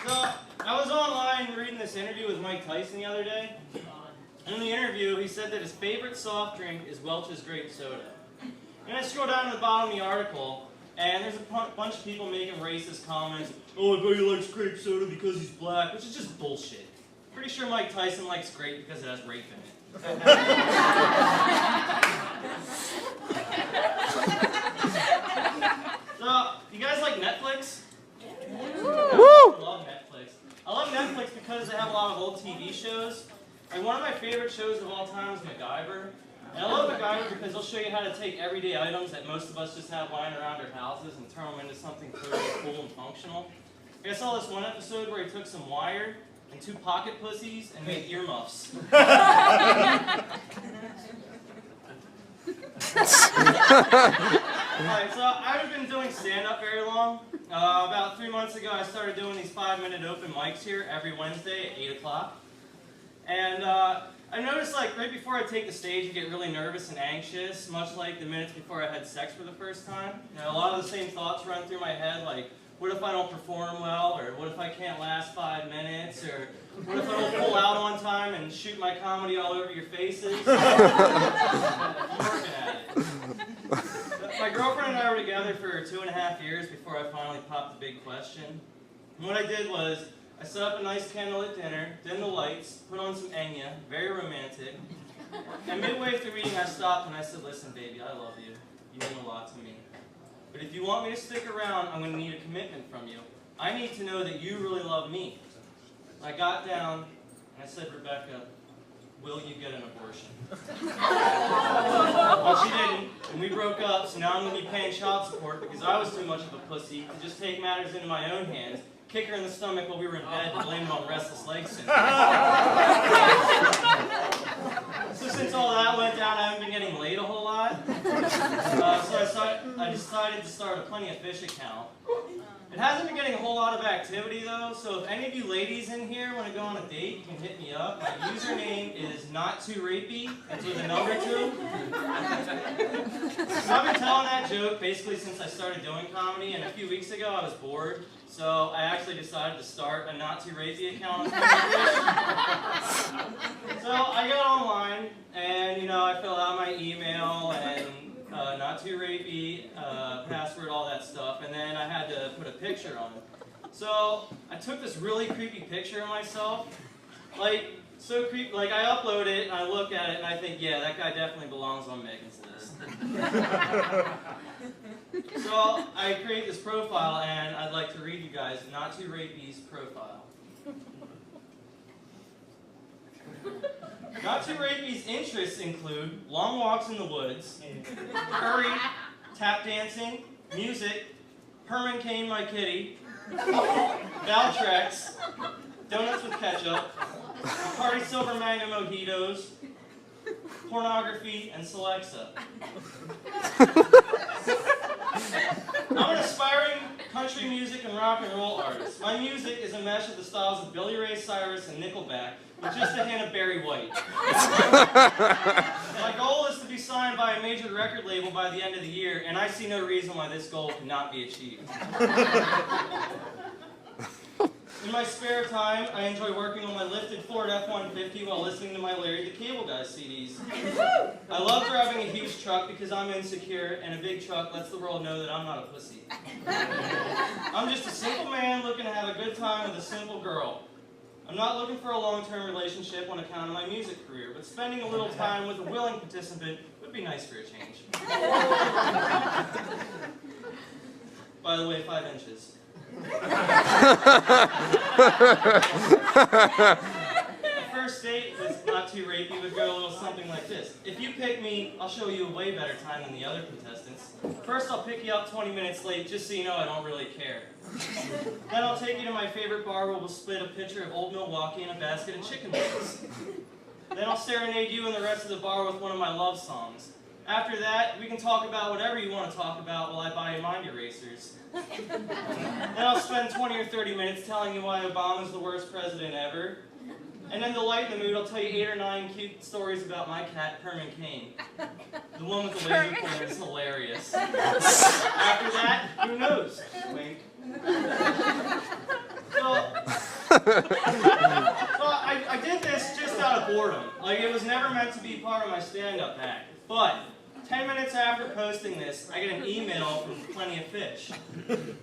So, I was online reading this interview with Mike Tyson the other day. And in the interview, he said that his favorite soft drink is Welch's Grape Soda. And I scroll down to the bottom of the article, and there's a bunch of people making racist comments. Oh, I bet he likes grape soda because he's black, which is just bullshit. Pretty sure Mike Tyson likes grape because it has rape in it. So, you guys like Netflix? Woo! I love Netflix. I love Netflix because they have a lot of old TV shows. Like one of my favorite shows of all time is MacGyver. And I love MacGyver because they'll show you how to take everyday items that most of us just have lying around our houses and turn them into something totally cool and functional. I saw this one episode where he took some wire and 2 pocket pussies and made earmuffs. Alright, so I haven't been doing stand-up very long. About 3 months ago, I started doing these 5-minute open mics here every Wednesday at 8 o'clock. And I noticed, like, right before I take the stage, I get really nervous and anxious, much like the minutes before I had sex for the first time. You know, a lot of the same thoughts run through my head, like, what if I don't perform well, or what if I can't last 5 minutes, or what if I don't pull out on time and shoot my comedy all over your faces? I'm working at it. My girlfriend and I were together for 2.5 years before I finally popped the big question. And what I did was, I set up a nice candlelit dinner, dimmed the lights, put on some Enya, very romantic, and midway through eating I stopped and I said, listen baby, I love you. You mean a lot to me. But if you want me to stick around, I'm going to need a commitment from you. I need to know that you really love me. I got down and I said, Rebecca, will you get an abortion? Well, she didn't, and we broke up, so now I'm going to be paying child support because I was too much of a pussy to just take matters into my own hands, kick her in the stomach while we were in bed, and blame it on restless leg syndrome. So since all that went down, I haven't been getting laid a whole lot. So I decided to start a Plenty of Fish account. It hasn't been getting a whole lot of activity though, so if any of you ladies in here want to go on a date, you can hit me up. My username is nottoo-rapey, it's with a number 2. So I've been telling that joke basically since I started doing comedy, and a few weeks ago I was bored, so I actually decided to start a not-too-rapey account on Facebook. So I got online, and you know, I filled out my email and not too rapey, password, all that stuff, and then I had to put a picture on it. So I took this really creepy picture of myself, like so creepy. Like I upload it and I look at it and I think, yeah, that guy definitely belongs on Megan's list. So I create this profile and I'd like to read you guys Not Too Rapey's profile. Not Too Rapey's interests include long walks in the woods, curry, tap dancing, music, Herman Cain my kitty, Valtrex, donuts with ketchup, Bacardi Silver Mango mojitos, pornography, and Celexa. I'm an aspiring country music and rock and roll artist. My music is a mesh of the styles of Billy Ray Cyrus and Nickelback, with just a hint of Barry White. My goal is to be signed by a major record label by the end of the year, and I see no reason why this goal cannot be achieved. In my spare time, I enjoy working on my lifted Ford F-150 while listening to my Larry the Cable Guy CDs. I love driving a huge truck because I'm insecure, and a big truck lets the world know that I'm not a pussy. I'm just a simple man looking to have a good time with a simple girl. I'm not looking for a long-term relationship on account of my music career, but spending a little time with a willing participant would be nice for a change. By the way, 5 inches. The first date with Not Too Rapey would go a little something like this. If you pick me, I'll show you a way better time than the other contestants. First, I'll pick you up 20 minutes late, just so you know I don't really care. Then I'll take you to my favorite bar where we'll split a pitcher of Old Milwaukee and a basket of chicken wings. Then I'll serenade you and the rest of the bar with one of my love songs. After that, we can talk about whatever you want to talk about while I buy you mind erasers. Then I'll spend 20 or 30 minutes telling you why Obama's the worst president ever. And then to lighten the mood, I'll tell you 8 or 9 cute stories about my cat, Herman Cain. The one with the laser pointer is hilarious. After that, who knows? Wink. So, I did this just out of boredom. Like, it was never meant to be part of my stand-up act. But 10 minutes after posting this, I get an email from Plenty of Fish.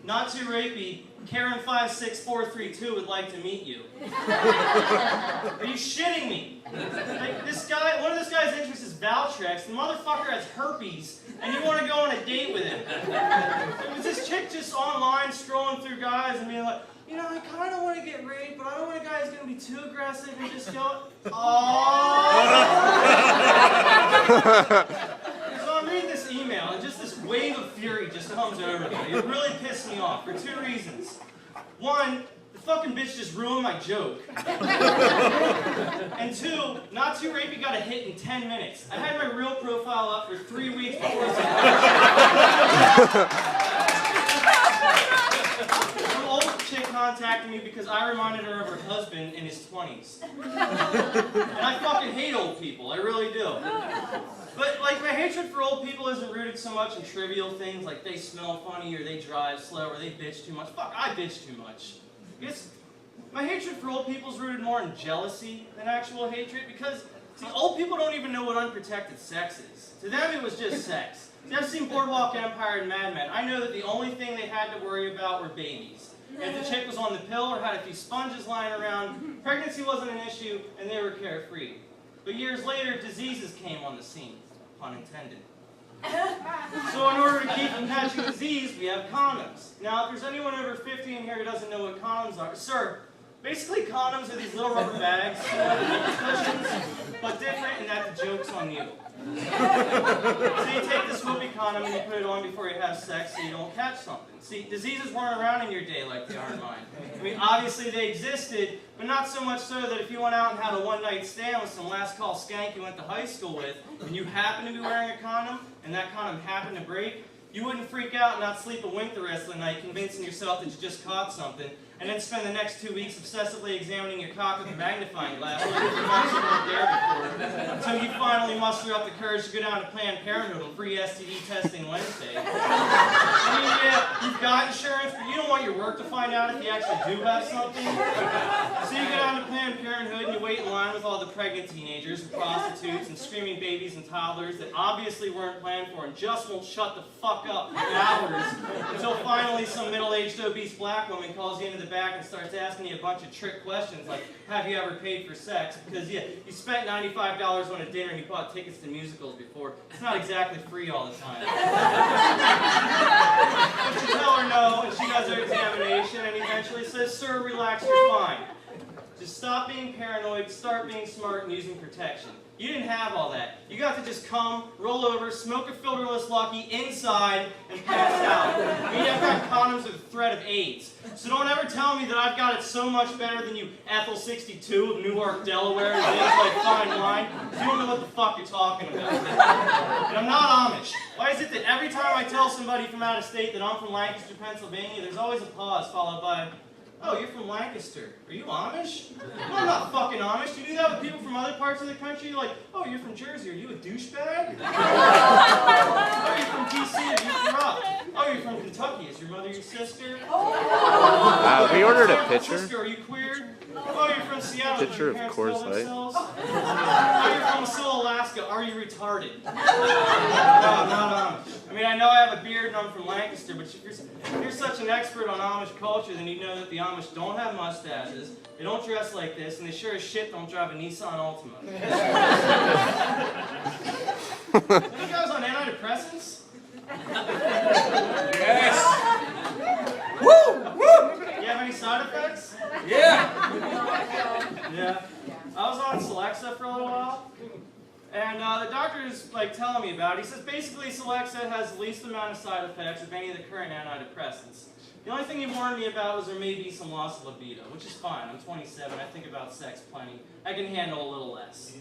Not too rapey, Karen56432 would like to meet you. Are you shitting me? Like, this guy, one of this guy's interests is Valtrex. The motherfucker has herpes, and you want to go on a date with him. It was this chick just online scrolling through guys and being like, you know, I kind of want to get raped, but I don't want a guy who's going to be too aggressive and just go, oh. So I'm reading this email, and just this wave of fury just comes over me. It really pissed me off for 2 reasons. One, the fucking bitch just ruined my joke. And 2, Not Too Rapey got a hit in 10 minutes. I had my real profile up for 3 weeks before some old chick contacted me because I reminded her of her husband in his 20s. And I fucking hate old people, I really do. But, like, my hatred for old people isn't rooted so much in trivial things like they smell funny or they drive slow or they bitch too much. Fuck, I bitch too much. My hatred for old people is rooted more in jealousy than actual hatred because, see, old people don't even know what unprotected sex is. To them, it was just sex. See, I've seen Boardwalk Empire and Mad Men. I know that the only thing they had to worry about were babies. If the chick was on the pill or had a few sponges lying around, pregnancy wasn't an issue and they were carefree. But years later, diseases came on the scene. Pun intended. So in order to keep from catching disease, we have condoms. Now, if there's anyone over 50 in here who doesn't know what condoms are, sir, basically condoms are these little rubber bags, cushions, but different in that the joke's on you. So you take this whoopee condom and you put it on before you have sex so you don't catch something. See, diseases weren't around in your day like they are in mine. I mean, obviously they existed, but not so much so that if you went out and had a one-night stand with some last call skank you went to high school with, and you happened to be wearing a condom, and that condom happened to break, you wouldn't freak out and not sleep a wink the rest of the night, convincing yourself that you just caught something, and then spend the next 2 weeks obsessively examining your cock with a magnifying glass looking for marks you weren't there before, until you finally muster up the courage to go down to Planned Parenthood on free STD testing Wednesday. I mean, yeah, you've got insurance, but you don't want your work to find out if you actually do have something. So you go down to Planned Parenthood and you wait in line with all the pregnant teenagers and prostitutes and screaming babies and toddlers that obviously weren't planned for and just won't shut the fuck up for hours until finally some middle-aged obese black woman calls you into the back and starts asking you a bunch of trick questions like, have you ever paid for sex? Because, yeah, you spent $95 on a dinner and you bought tickets to musicals before. It's not exactly free all the time. But you tell her no, and she does her examination and eventually says, sir, relax, you're fine. Just stop being paranoid, start being smart, and using protection. You didn't have all that. You got to just come, roll over, smoke a filterless Lucky inside, and pass out. I mean, I've got condoms with the threat of AIDS. So don't ever tell me that I've got it so much better than you Ethel 62 of Newark, Delaware, and things like fine wine. You don't know what the fuck you're talking about. And I'm not Amish. Why is it that every time I tell somebody from out of state that I'm from Lancaster, Pennsylvania, there's always a pause followed by, oh, you're from Lancaster. Are you Amish? No, I'm not fucking Amish. You do that with people from other parts of the country? You're like, oh, you're from Jersey. Are you a douchebag? Oh, you're from DC. Are you corrupt? Oh, you're from Kentucky. Is your mother your sister? We ordered a pitcher. Are you queer? Oh, you're from Seattle. Picture of Coors Light. Oh, you're from Seoul, Alaska. Are you retarded? No, I'm not Amish. I mean, I know I have a beard and I'm from Lancaster, but if you're such an expert on Amish culture, then you know that the Amish don't have mustaches, they don't dress like this, and they sure as shit don't drive a Nissan Altima. Are you guys on antidepressants? Yes! Woo! Woo! You have any side effects? Yeah! Yeah. I was on Celexa for a little while, and the doctor's like telling me about it. He says basically Celexa has the least amount of side effects of any of the current antidepressants. The only thing he warned me about was there may be some loss of libido, which is fine. I'm 27, I think about sex plenty. I can handle a little less.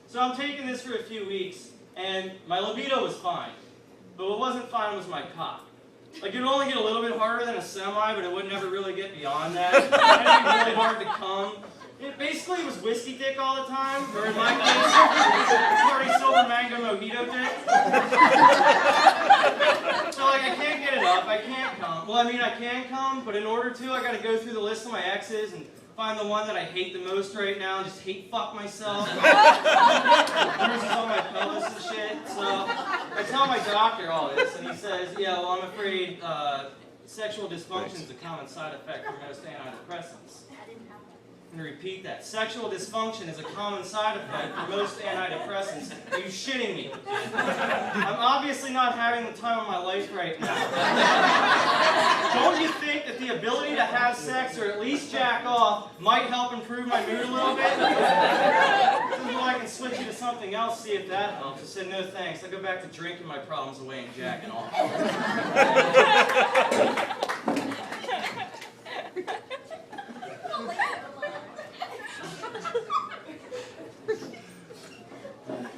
So I'm taking this for a few weeks, and my libido was fine. But what wasn't fine was my cock. Like, it would only get a little bit harder than a semi, but it would never really get beyond that. It'd be really hard to come. It basically was whiskey dick all the time, or in my case, party silver mango mojito dick. So like I can't get it up, I can't come. Well, I mean I can come, but in order to, I gotta go through the list of my exes and find the one that I hate the most right now and just hate fuck myself. Bruises on my pelvis and shit. So I tell my doctor all this, and he says, yeah, well, I'm afraid sexual dysfunction is a common side effect for most antidepressants. I'm going to repeat that. Sexual dysfunction is a common side effect for most antidepressants. Are you shitting me? I'm obviously not having the time of my life right now. Don't you think that the ability to have sex or at least jack off might help improve my mood a little bit? Well, I can switch you to something else, see if that helps. I said, no thanks. I go back to drinking my problems away and jacking off.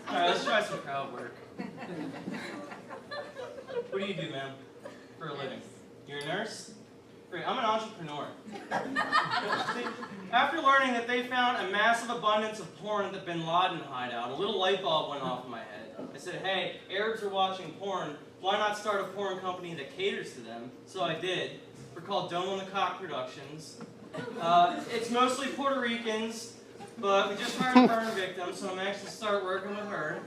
Alright, let's try some crowd work. What do you do, ma'am, for a living? You're a nurse? Great, I'm an entrepreneur. See, after learning that they found a massive abundance of porn at the Bin Laden hideout, a little light bulb went off in my head. I said, hey, Arabs are watching porn, why not start a porn company that caters to them? So I did. We're called Dome on the Cock Productions. It's mostly Puerto Ricans, but we just hired a burn victim, so I'm anxious to start working with her.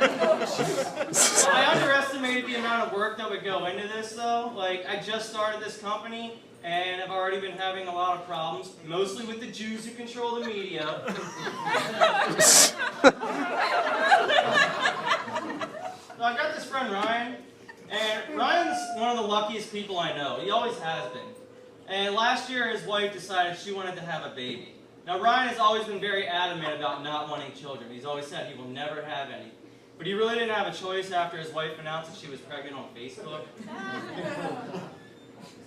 I underestimated the amount of work that would go into this, though. Like, I just started this company, and I've already been having a lot of problems, mostly with the Jews who control the media. So I got this friend, Ryan, and Ryan's one of the luckiest people I know. He always has been. And last year, his wife decided she wanted to have a baby. Now, Ryan has always been very adamant about not wanting children. He's always said he will never have any. But he really didn't have a choice after his wife announced that she was pregnant on Facebook.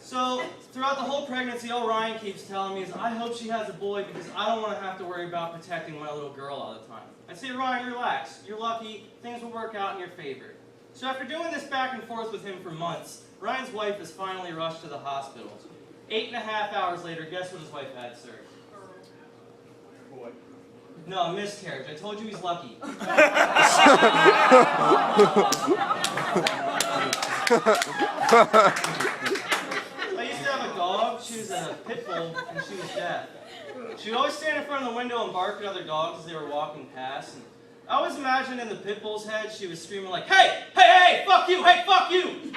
So, throughout the whole pregnancy, all Ryan keeps telling me is, I hope she has a boy because I don't want to have to worry about protecting my little girl all the time. I say, Ryan, relax. You're lucky. Things will work out in your favor. So after doing this back and forth with him for months, Ryan's wife is finally rushed to the hospital. 8.5 hours later, guess what his wife had, sir? Boy. No, a miscarriage. I told you he's lucky. I used to have a dog. She was a pit bull, and she was deaf. She would always stand in front of the window and bark at other dogs as they were walking past. And I always imagined in the pit bull's head, she was screaming like, hey, hey, hey, fuck you, hey, fuck you!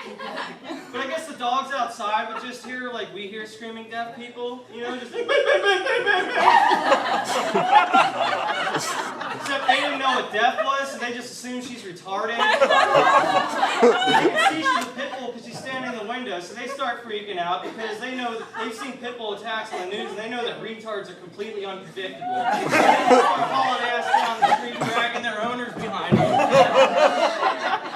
But I guess the dogs outside would just hear like we hear screaming deaf people, you know, just bang, bang, bang, bang, bang, bang, bang. Except they didn't know what deaf was, so they just assumed she's retarded. They can see she's a pit bull because she's standing in the window, so they start freaking out because they know that they've seen pit bull attacks on the news, and they know that retards are completely unpredictable. They start hauling ass down the street, dragging their owners behind them.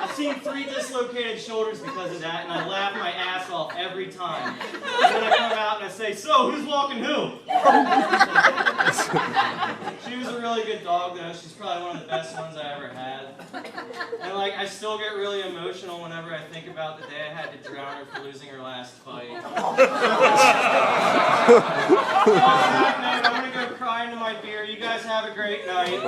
I've seen 3 dislocated shoulders because of that, and I laugh my ass off every time. And then I come out and I say, so, who's walking who? She was a really good dog, though. She's probably one of the best ones I ever had. And, like, I still get really emotional whenever I think about the day I had to drown her for losing her last fight. On that note, I'm going to go cry into my beer. You guys have a great night.